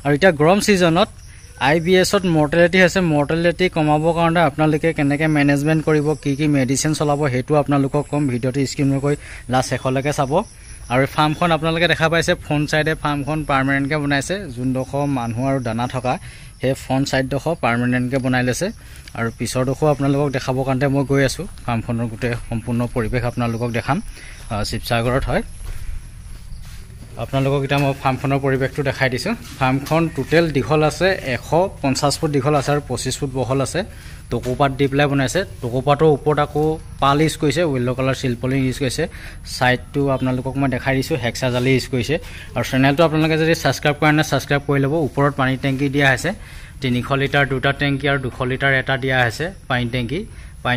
আৰু এটা গৰম সিজনত IBSত মৰ্টেলিটি আছে মৰ্টেলিটি কমাবৰ কাৰণে আপোনালোকে কেনেকৈ মেনেজমেন্ট কৰিব কি মেডিচিন চলাব হেতু আপোনালোকক কম ভিডিওটো স্কিপ নকৰি লাষ্ট শেষলৈকে চাব আৰু ফাৰ্মখন আপোনালোকে দেখা পাইছে ফ্ৰন্ট সাইডে ফাৰ্মখন পাৰ্মানেন্টকে বনাইছে যোনডোখ মানুহ আৰু দানা থকা হে ফ্ৰন্ট সাইডডোখ পাৰ্মানেন্টকে বনাই লৈছে আৰু পিছৰডোখ আপোনালোকক দেখাবৰ কাৰণে মই গৈ আছো ফাৰ্মখনৰ গোটে সম্পূৰ্ণ পৰিবেশ আপোনালোকক দেখাম শিৱসাগৰত হয় আপোনালোকক এটা মই ফাৰ্মখনৰ পৰিবেশটো দেখাই দিছো ফাৰ্মখন টোটেল দীঘল আছে 150 ফুট দীঘল আছে আৰু 25 ফুট বহল আছে টকোপাত দি পেলাই বনাইছে টকোপাতৰ ওপৰত আকৌ পাল ইউজ কৰিছে য়েল্লো কালাৰ শিলপলিং ইউজ কৰিছে সাইডটো আপোনালোকক মই দেখাই দিছো হেক্সা জালি ইউজ কৰিছে আৰু চেনেলটো আপোনালোকে যদি সাবস্ক্ৰাইব কৰা নাই সাবস্ক্ৰাইব কৰি ল'ব ওপৰত পানী টেংকি দিয়া আছে 300 লিটাৰ দুটা টেংকি আৰু 200 লিটাৰ এটা দিয়া আছে পানী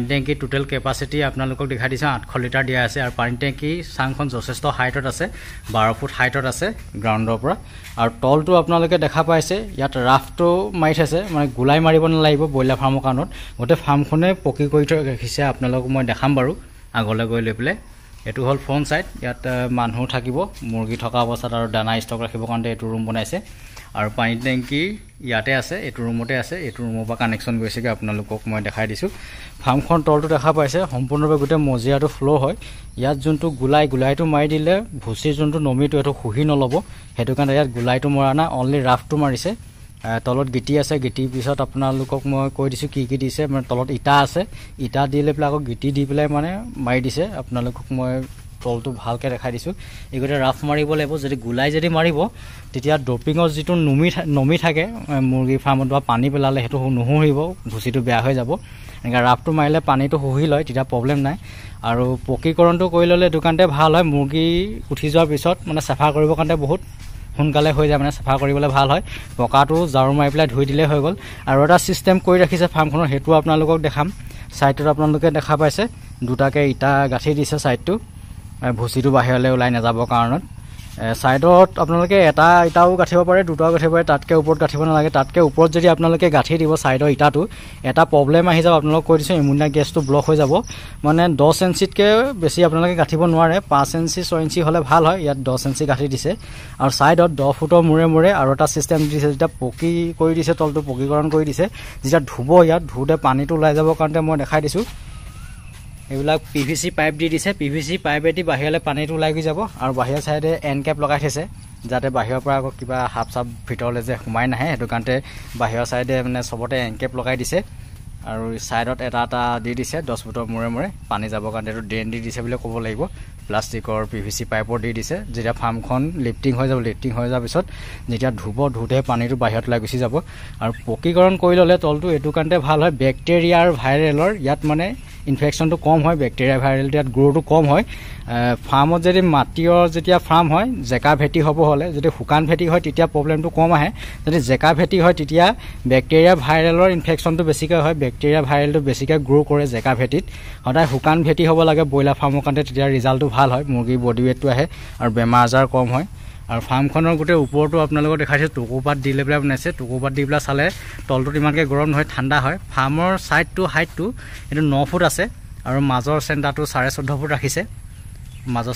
টেংকি টোটেল কেপাসিটি আপোনালোকক দেখাই দিছে 800 লিটাৰ দিয়া আছে আৰু পানী টেংকি চাংখন যথেষ্ট হাইটত আছে 12 ফুট হাইটত আছে গ্ৰাউণ্ডৰ পৰা আৰু তলটো আপোনালোকে দেখা পাইছে ইয়াত ৰাফটো মাৰি আছে মানে গুলাই মাৰিব নালাগিব বইলাৰ ফাৰ্মৰ কাৰণত গোটে ফাৰ্মখনে পকি কৰি ৰাখিছে আপোনালোকক মই দেখাম বাৰু আগলৈ গৈ লৈ পেলাই এটো হল ফ্ৰন্ট সাইড ইয়াত মানুহ থাকিব মুৰ্গী থকা অৱস্থাত আৰু দানা ষ্টক ৰাখিবৰ কাৰণে এটো ৰুম বনাইছে আৰু পানী টেংকি ইয়াতে আছে এটো ৰুমতে আছে এটো ৰুমৰ পৰা কানেকচন গৈছেগে আপোনালোকক মই দেখাই দিছো ফাৰ্মখন তলটো দেখা পাইছে সম্পূৰ্ণভাৱে গোটে মজিয়াটো ফ্লো হয় ইয়াত যোনটো গুলাইটো মাৰি দিলে ভুচি যোনটো নমিটো এটো খুহি নলব হেতু কাৰণে ইয়াত গুলাইটো মৰা না অনলি ৰাফটো মাৰিছে তলত গিটি আছে গিটি পিছত আপোনালোকক মই কৈ দিছো কি দিছে মানে তলত ইটা আছে ইটা দিলে পেলাই আকৌ গিটি দি পেলাই মানে মাৰি দিছে আপোনালোকক মই তলটো ভালকে দেখাই দিছো এগতে ৰাফ মাৰিব লাগিব যদি গুলাই যদি মাৰিব তেতিয়া ডপিংৰ যেটো নমি থাকে মুৰ্গী ফাৰ্মত বা পানী পেলালে হেতু নুহুৰিব ভুচিটো বেয়া হৈ যাব এনেকা ৰাফটো মাৰিলে পানীটো হুহি লয় তেতিয়া প্ৰবলেম নাই আৰু পকীকৰণটো কৰি ললে দোকানতে ভাল হয় মুৰ্গী উঠি যোৱাৰ পিছত মানে সাফা কৰিব কাৰণে বহুত সোনকালে হৈ যায় মানে সাফা কৰিবলৈ ভাল হয় পকাটো জাৰু মাৰি পেলাই ধুই দিলে হৈ গল আৰু এটা সিস্টেম কৰি ৰাখিছে ফাৰ্মখনৰ হেতু আপোনালোকক দেখাম সাইডত আপোনালোকে দেখা পাইছে দুটাকে ইটা গাঠি দিছে সাইডটো ভুচিটো বাহিৰলৈ ওলাই নাযাবৰ কাৰণত সাইডত আপোনালোকে এটা ইটাও গাঠিব পাৰে দুটাও গাঠিব পাৰে তাতকে ওপৰত গাঠিব নালাগে তাতকে ওপৰত যদি আপোনালোকে গাঠি দিব সাইডৰ ইটাটো এটা প্ৰবলেম আহি যাব আপোনালোক কৈ দিছো এমোনিয়া গেছটো ব্লক হৈ যাব মানে 10 ইঞ্চিতকে বেছি আপোনালোকে গাঠিব নোৱাৰে 5 ইঞ্চি 6 ইঞ্চি হলে ভাল হয় ইয়াত 10 ইঞ্চি গাঠি দিছে আৰু সাইডত 10 ফুটৰ মুৰে আৰু এটা সিস্টেম দিছে যেটা পকি কৰি দিছে তলটো পকিকৰণ কৰি দিছে যেটা ধুব ইয়াত ধুতে পানীটো ওলাই যাব কাৰণে মই দেখাই দিছো এবিলাক PVC পাইপ দি দিছে PVC পাইপেদি বাহিৰলৈ পানীটো ওলাই গৈ যাব আৰু বাহিৰৰ সাইডে এন কেপ লগাই থৈছে যাতে বাহিৰৰ পৰা আকৌ কিবা হাফ সাপ ভিতৰলৈ যে সোমাই নাহে হেতু কাৰণতে বাহিৰৰ সাইডে মানে সবতে এন কেপ লগাই দিছে আৰু সাইডত এটা দি দিছে 10 ফুটৰ মুৰে পানী যাবৰ কাৰণে এটো ড্ৰেন দি দিছে বুলি ক'ব লাগিব প্লাষ্টিকৰ PVC পাইপৰ দি দিছে যেতিয়া ফাৰ্মখন লিফটিং হৈ যাব পিছত যেতিয়া ধুতে পানীটো বাহিৰত লাই গুচি যাব আৰু পকীকৰণ কৰি ললে তলটো এটো কাৰণতে ভাল হয় বেক্টেৰিয়া আৰু ভাইৰেলৰ ইয়াত মানে ইনফেকশনটো কম হয় বেক্টেৰিয়া ভাইৰেল ইয়াত গ্ৰোটো কম হয় ফাৰ্মত যদি মাটিৰ যেতিয়া ফাৰ্ম হয় জেকা ভেটি হ'ব হলে যদি শুকান ভেটি হয় তেতিয়া প্ৰবলেমটো কম আহে যদি জেকা ভেটি হয় তেতিয়া বেক্টেৰিয়া ভাইৰেলৰ ইনফেকশনটো বেছিকৈ হয় বেক্টেৰিয়া ভাইৰেলটো বেছিকৈ গ্ৰো কৰে জেকা ভেটিত সদায় শুকান ভেটি হ'ব লাগে বইলাৰ ফাৰ্মৰ কাৰণে তেতিয়া ৰিজাল্টটো ভাল হয় মুৰ্গী বডি ওয়েটটো আহে আৰু বেমাৰ আজাৰ কম হয় আৰু ফাৰ্মখনৰ গোটে ওপৰটো আপোনালোকক দেখাইছে টকোপাত দি লেবেলা বনাইছে টকোপাত দি পেলা চালে তলটো ইমানকে গৰম নহয় ঠাণ্ডা হয় ফাৰ্মৰ সাইডটো হাইটটো এটো 9 ফুট আছে আৰু মাজৰ সেন্টাৰটো 14.5 ফুট ৰাখিছে মাজৰ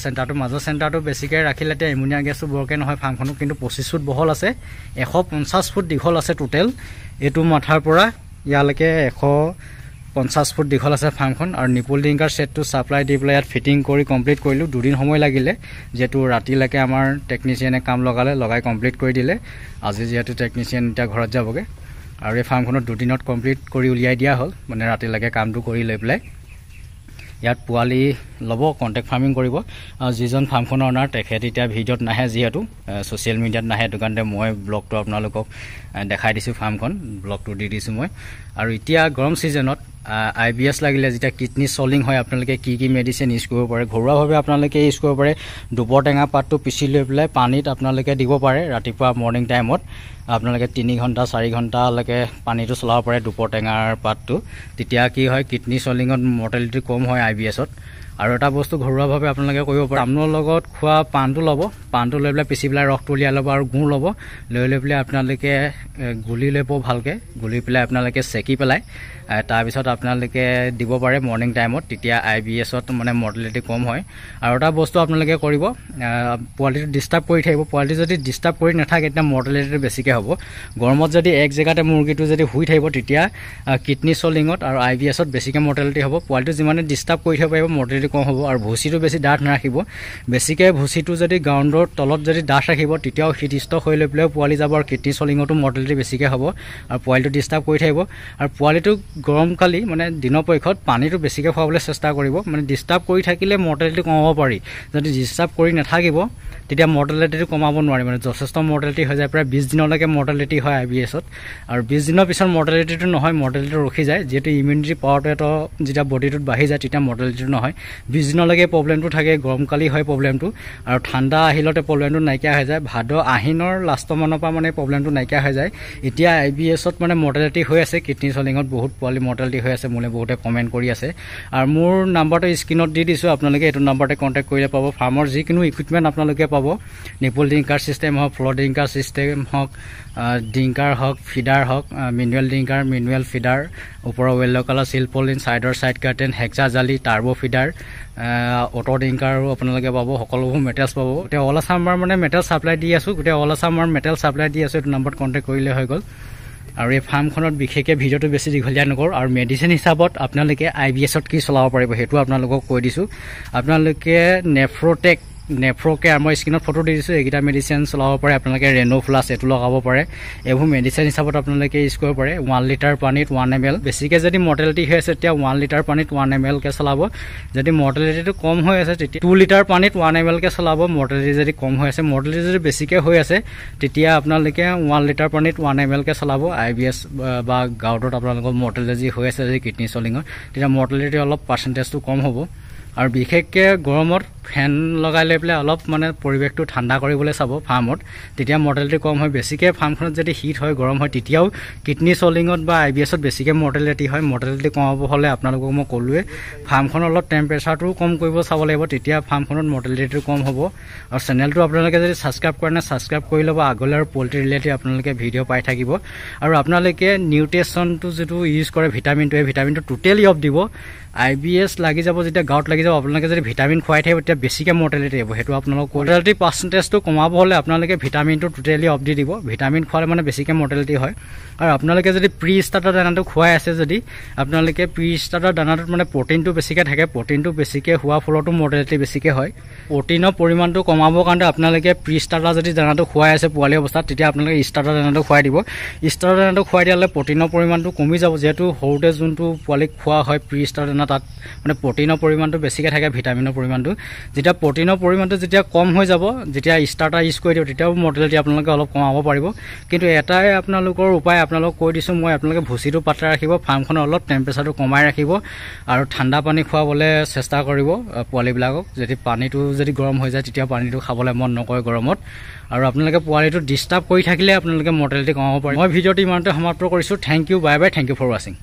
সেন্টাৰটো বেছিকৈ ৰাখিলেতে এমোনিয়া গেছটো বৰকে নহয় ফাৰ্মখনো কিন্তু 25 ফুট বহল আছে 150 ফুট দীঘল আছে টোটেল এটো মাথাৰ পৰা ইয়ালৈকে 150 ফুট দীঘল আছে ফাৰ্মখন আৰু নিপুল ডিংকাৰ সেটটো সাপ্লাই দি পেলাই ইয়াত ফিটিং কৰি কমপ্লিট কৰিলো দুদিন সময় লাগিলে যেটো ৰাতিলৈকে আমাৰ টেকনিশিয়ানে কাম লগাই কমপ্লিট কৰি দিলে আজি যেটো টেকনিশিয়ান এটা ঘৰত যাবগে আৰু এই ফাৰ্মখনত দুদিনত কমপ্লিট কৰি উলিয়াই দিয়া হল মানে ৰাতিলৈকে কামটো কৰি লৈ পেলাই ইয়াত পোৱালি লব কন্টাক্ট ফাৰ্মিং কৰিব যিজন ফাৰ্মখনৰ অনাৰ তেখেত এতিয়া ভিডিঅত নাহে যেহেতু সোশ্যাল মিডিয়াত নাহে দোকানতে মই ব্লগটো আপোনালোকক দেখাই দিছো ফাৰ্মখন ব্লগটো দি দিছো মই আৰু এতিয়া গৰম সিজনত IBS লাগিলে যেটা কিডনি সলিং হয় আপোনালোকে কি মেডিসিন ইউজ কৰিব পাৰে ঘৰুৱাভাৱে আপোনালোকে ইউজ কৰিব পাৰে দুপৰ টেঙা পাতটো পিছি লৈ পেলাই পানীত আপোনালোকে দিব পাৰে ৰাতিপুৱা মৰ্নিং টাইমত আপোনালোকে 3 ঘণ্টা 4 ঘণ্টা লৈকে পানীটো চলাব পাৰে দুপৰ টেঙাৰ পাতটো তেতিয়া কি হয় কিডনি সলিংত মৰ্টেলিটি কম হয় IBSত আৰু এটা বস্তু ঘৰুৱাভাৱে আপোনালোকে কৰিব পাৰে আমনৰ লগত খোৱা পাণটো ল'ব পাণটো লৈ পেলাই পিচি পেলাই ৰসটো উলিয়াই ল'ব আৰু গুড় ল'ব লৈ পেলাই আপোনালোকে গুলি ল'ব ভালকৈ গুলি পেলাই আপোনালোকে চেকি পেলাই তাৰপিছত আপোনালোকে দিব পাৰে মৰ্ণিং টাইমত তেতিয়া IBSত মানে মৰ্টেলিটি কম হয় আৰু এটা বস্তু আপোনালোকে কৰিব পোৱালিটো ডিষ্টাৰ্ব কৰি থাকিব পোৱালিটো যদি ডিষ্টাৰ্ব কৰি নাথাকে তেতিয়া মৰ্টেলিটিটো বেছিকৈ হ'ব গৰমত যদি এক জেগাতে মুৰ্গীটো যদি শুই থাকিব তেতিয়া কিডনি ষ্টলিঙত আৰু IBSত বেছিকৈ মৰ্টেলিটি হ'ব পোৱালিটো যিমানে ডিষ্টাৰ্ব কৰি থাকিব পাৰিব মৰ্টেলিটি কম হ'ব আৰু ভুচিটো বেছি ডাঠ নাৰাখিব বেছিকৈ ভুচিটো যদি গ্ৰাউণ্ডৰ তলত যদি ডাঠ ৰাখিব তেতিয়াও শীতস্থ হৈ লৈ পেলাইও পোৱালি যাব আৰু কিডনি ষ্টলিঙতো মৰ্টেলিটি বেছিকৈ হ'ব আৰু পোৱালিটো ডিষ্টাৰ্ব কৰি থাকিব আৰু পোৱালিটো গৰমকালি মানে দিনৰ পক্ষত পানীটো বেছিকৈ খুৱাবলৈ চেষ্টা কৰিব মানে ডিষ্টাৰ্ব কৰি থাকিলে মৰ্টেলিটি কমাব পাৰি যদি ডিষ্টাৰ্ব কৰি নাথাকিব তেতিয়া মৰ্টেলিটিটো কমাব নোৱাৰি মানে যথেষ্ট মৰ্টেলিটি হৈ যায় প্ৰায় 20 দিনলৈকে মৰ্টেলিটি হয় IBSত আৰু 20 দিনৰ পিছত মৰ্টেলিটিটো নহয় মৰ্টেলিটিটো ৰখি যায় যিহেতু ইমিউনিটি পাৱাৰটো যেতিয়া বডিটোত বাঢ়ি যায় তেতিয়া মৰ্টেলিটিটো নহয় 20 দিনলৈকে প্ৰব্লেমটো থাকে গৰমকালি হয় প্ৰব্লেমটো আৰু ঠাণ্ডা আহিলতে প্ৰব্লেমটো নাইকিয়া হৈ যায় ভাদ আহিনৰ লাষ্টমানৰ পৰা মানে প্ৰব্লেমটো নাইকিয়া হৈ যায় এতিয়া IBSত মানে মৰ্টেলিটি হৈ আছে কিডনি ষ্টলিঙত বহুত পোৱালি মৰ্টেলিটি হৈ আছে মোলে বহুতে কমেণ্ট কৰি আছে আৰু মোৰ নাম্বাৰটো স্ক্ৰীনত দি দিছোঁ আপোনালোকে এইটো নাম্বাৰতে কণ্টেক্ট কৰিলে পাব ফাৰ্মৰ যিকোনো ইকুইপমেণ্ট আপোনালোকে পাব নিপল ড্ৰিংকাৰ চিষ্টেম হওক ফ্ল'ৰ ড্ৰিংকাৰ চিষ্টেম হওক ড্ৰিংকাৰ হওক ফিডাৰ হওক মেনুৱেল ড্ৰিংকাৰ মেনুৱেল ফিডাৰ ওপৰৰ য়েল্ল' কালাৰ চিলপলিন ছাইডৰ ছাইড কাৰ্টেন হেক্সা জালি টাৰ্বো ফিডাৰ অটো ড্ৰিংকাৰো আপোনালোকে পাব সকলোবোৰ মেটেৰিয়েলছ পাব গোটেই অল আছামৰ মানে মেটেৰিয়েল ছাপ্লাই দি আছোঁ গোটেই অল আছামৰ মেটেৰিয়েল ছাপ্লাই দি আছোঁ এইটো নাম্বাৰত কণ্টেক্ট কৰিলে হৈ গ'ল আৰু এই ফাৰ্মখনত বিশেষকৈ ভিডিঅ'টো বেছি দীঘলীয়া নকৰোঁ আৰু মেডিচিন হিচাপত আপোনালোকে IBSত কি চলাব পাৰিব সেইটো আপোনালোকক কৈ দিছোঁ আপোনালোকে নেফ্ৰ'কে মই স্ক্ৰীনত ফটো দি দিছোঁ এইকেইটা মেডিচিন চলাব পাৰে আপোনালোকে ৰেনো প্লাছ এইটো লগাব পাৰে এইবোৰ মেডিচিন হিচাপত আপোনালোকে ইউজ কৰিব পাৰে 1 লিটাৰ পানীত 1 ml বেছিকৈ যদি মৰ্টেলিটি হৈ আছে তেতিয়া 1 লিটাৰ পানীত 1 mlকৈ চলাব যদি মৰ্টেলিটিটো কম হৈ আছে তেতিয়া 2 লিটাৰ পানীত 1 mlকৈ চলাব মৰ্টেলিটি যদি কম হৈ আছে মৰ্টেলিটি যদি বেছিকৈ হৈ আছে তেতিয়া আপোনালোকে 1 লিটাৰ পানীত 1 mlকৈ চলাব IBS বা গাউটত আপোনালোকৰ মৰ্টেলিটি হৈ আছে যদি কিডনি ষ্টলিঙত তেতিয়া মৰ্টেলিটি অলপ পাৰ্চেণ্টেজটো কম হ'ব আৰু বিশেষকৈ গৰমত ফেন লগাই লৈ পেলাই অলপ মানে পৰিৱেশটো ঠাণ্ডা কৰিবলৈ চাব ফাৰ্মত তেতিয়া মৰ্টেলিটি কম হয় বেছিকৈ ফাৰ্মখনত যদি হিট হয় গৰম হয় তেতিয়াও কিডনি ষ্টলিঙত বা IBSত বেছিকৈ মৰ্টেলিটি হয় মৰ্টেলিটি কমাব হ'লে আপোনালোকক মই ক'লোৱে ফাৰ্মখন অলপ টেম্পাৰেচাৰটোও কম কৰিব চাব লাগিব তেতিয়া ফাৰ্মখনত মৰ্টেলিটিটো কম হ'ব আৰু চেনেলটো আপোনালোকে যদি ছাবস্ক্ৰাইব কৰে নাই ছাবস্ক্ৰাইব কৰি ল'ব আগলৈ আৰু পল্ট্ৰি ৰিলেটেড আপোনালোকে ভিডিঅ' পাই থাকিব আৰু আপোনালোকে নিউট্ৰিচনটো যিটো ইউজ কৰে ভিটামিনটো এই ভিটামিনটো টোটেলি অফ দিব IBS লাগি যাব যেতিয়া গাউট লাগি যাব আপোনালোকে যদি ভিটামিন খুৱাই থাকিব তেতিয়া বেছিকৈ মৰ্টেলিটি হ'ব সেইটো আপোনালোকক মৰ্টেলিটি পাৰ্চেণ্টেজটো কমাব হ'লে আপোনালোকে ভিটামিনটো টোটেলি অফ দি দিব ভিটামিন খোৱালে মানে বেছিকৈ মৰ্টেলিটি হয় আৰু আপোনালোকে যদি প্ৰি ষ্টাৰ্টাৰ দানাটো খুৱাই আছে যদি আপোনালোকে প্ৰি ষ্টাৰ্টাৰ দানাটোত মানে প্ৰটিনটো বেছিকৈ থাকে প্ৰটিনটো বেছিকৈ হোৱাৰ ফলতো মৰ্টেলিটি বেছিকৈ হয় প্ৰটিনৰ পৰিমাণটো কমাবৰ কাৰণে আপোনালোকে প্ৰি ষ্টাৰ্টাৰ যদি দানাটো খুৱাই আছে পোৱালি অৱস্থাত তেতিয়া আপোনালোকে ষ্টাৰ্টাৰ দানাটো খুৱাই দিব ষ্টাৰ্টাৰ দানাটো খুৱাই দিয়ালে প্ৰটিনৰ পৰিমাণটো কমি যাব যিহেতু সৰুতে যোনটো পোৱালিক খোৱা হয় প্ৰি ষ্টাৰ্টাৰ দানা তাত মানে প্ৰটিনৰ পৰিমাণটো বেছিকৈ থাকে ভিটামিনৰ পৰিমাণটো যেতিয়া প্ৰটিনৰ পৰিমাণটো যেতিয়া কম হৈ যাব যেতিয়া ষ্টাৰ্টাৰ ইউজ কৰি দিব তেতিয়াও মৰ্টেলিটি আপোনালোকে অলপ কমাব পাৰিব কিন্তু এটাই আপোনালোকৰ উপায় আপোনালোকক কৈ দিছোঁ মই আপোনালোকে ভুচিটো পাতলাই ৰাখিব ফাৰ্মখনৰ অলপ টেম্পাৰেচাৰটো কমাই ৰাখিব আৰু ঠাণ্ডা পানী খুৱাবলৈ চেষ্টা কৰিব পোৱালিবিলাকক যদি পানীটো যদি গৰম হৈ যায় তেতিয়া পানীটো খাবলৈ মন নকৰে গৰমত আৰু আপোনালোকে পোৱালিটো ডিষ্টাৰ্ব কৰি থাকিলে আপোনালোকে মৰ্টেলিটি কমাব পাৰে মই ভিডিঅ'টো ইমানতে সমাপ্ত কৰিছোঁ thank you bye bye thank you for ৱাচিং